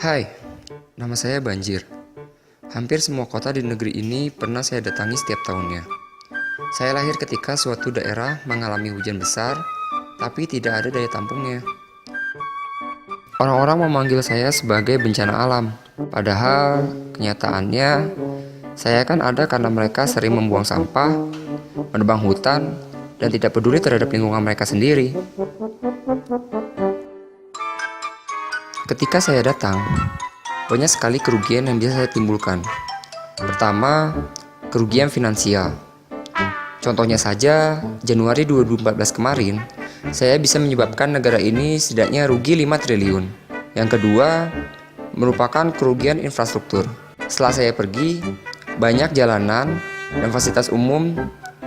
Hai, nama saya Banjir. Hampir semua kota di negeri ini pernah saya datangi setiap tahunnya. Saya lahir ketika suatu daerah mengalami hujan besar, tapi tidak ada daya tampungnya. Orang-orang memanggil saya sebagai bencana alam, padahal kenyataannya saya kan ada karena mereka sering membuang sampah, menebang hutan, dan tidak peduli terhadap lingkungan mereka sendiri. Ketika saya datang, banyak sekali kerugian yang bisa saya timbulkan. Pertama, kerugian finansial. Contohnya saja, Januari 2014 kemarin, saya bisa menyebabkan negara ini setidaknya rugi 5 triliun. Yang kedua, merupakan kerugian infrastruktur. Setelah saya pergi, banyak jalanan dan fasilitas umum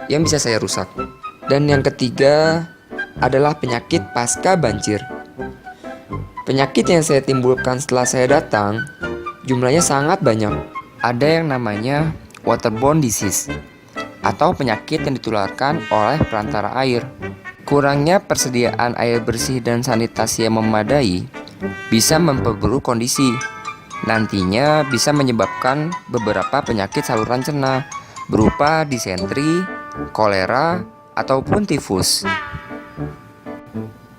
yang bisa saya rusak. Dan yang ketiga adalah penyakit pasca banjir. Penyakit yang saya timbulkan setelah saya datang, jumlahnya sangat banyak. Ada yang namanya waterborne disease, atau penyakit yang ditularkan oleh perantara air. Kurangnya persediaan air bersih dan sanitasi yang memadai bisa memperburuk kondisi. Nantinya bisa menyebabkan beberapa penyakit saluran cerna, berupa disentri, kolera, ataupun tifus.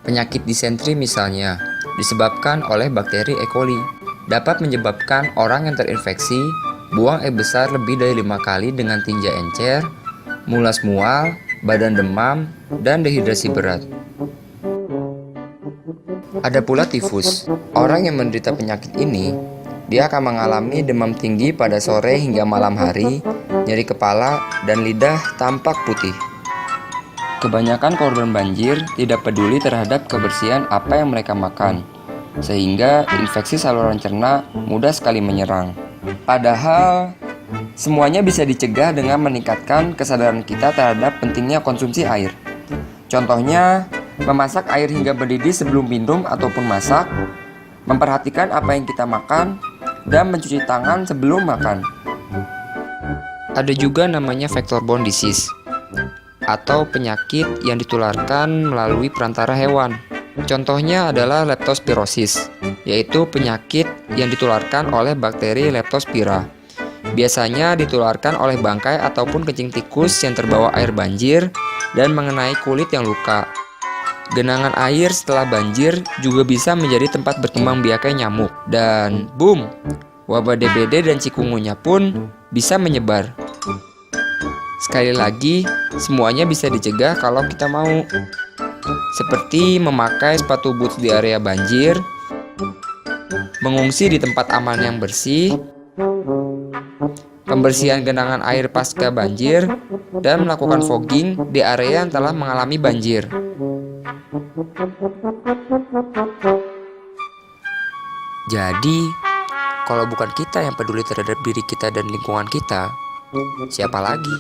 Penyakit disentri misalnya disebabkan oleh bakteri E. coli, dapat menyebabkan orang yang terinfeksi buang air besar lebih dari 5 kali dengan tinja encer, mulas mual, badan demam, dan dehidrasi berat. Ada pula tifus. Orang yang menderita penyakit ini, dia akan mengalami demam tinggi pada sore hingga malam hari, nyeri kepala, dan lidah tampak putih. Kebanyakan korban banjir tidak peduli terhadap kebersihan apa yang mereka makan, sehingga infeksi saluran cerna mudah sekali menyerang. Padahal, semuanya bisa dicegah dengan meningkatkan kesadaran kita terhadap pentingnya konsumsi air. Contohnya, memasak air hingga mendidih sebelum minum ataupun masak, memperhatikan apa yang kita makan, dan mencuci tangan sebelum makan. Ada juga namanya vector-borne disease, atau penyakit yang ditularkan melalui perantara hewan. Contohnya adalah leptospirosis, yaitu penyakit yang ditularkan oleh bakteri Leptospira. Biasanya ditularkan oleh bangkai ataupun kencing tikus yang terbawa air banjir dan mengenai kulit yang luka. Genangan air setelah banjir juga bisa menjadi tempat berkembang biakai nyamuk. Dan boom, wabah DBD dan cikungunya pun bisa menyebar. Sekali lagi, semuanya bisa dicegah kalau kita mau. Seperti memakai sepatu boots di area banjir, mengungsi di tempat aman yang bersih, pembersihan genangan air pasca banjir, dan melakukan fogging di area yang telah mengalami banjir. Jadi, kalau bukan kita yang peduli terhadap diri kita dan lingkungan kita, siapa lagi?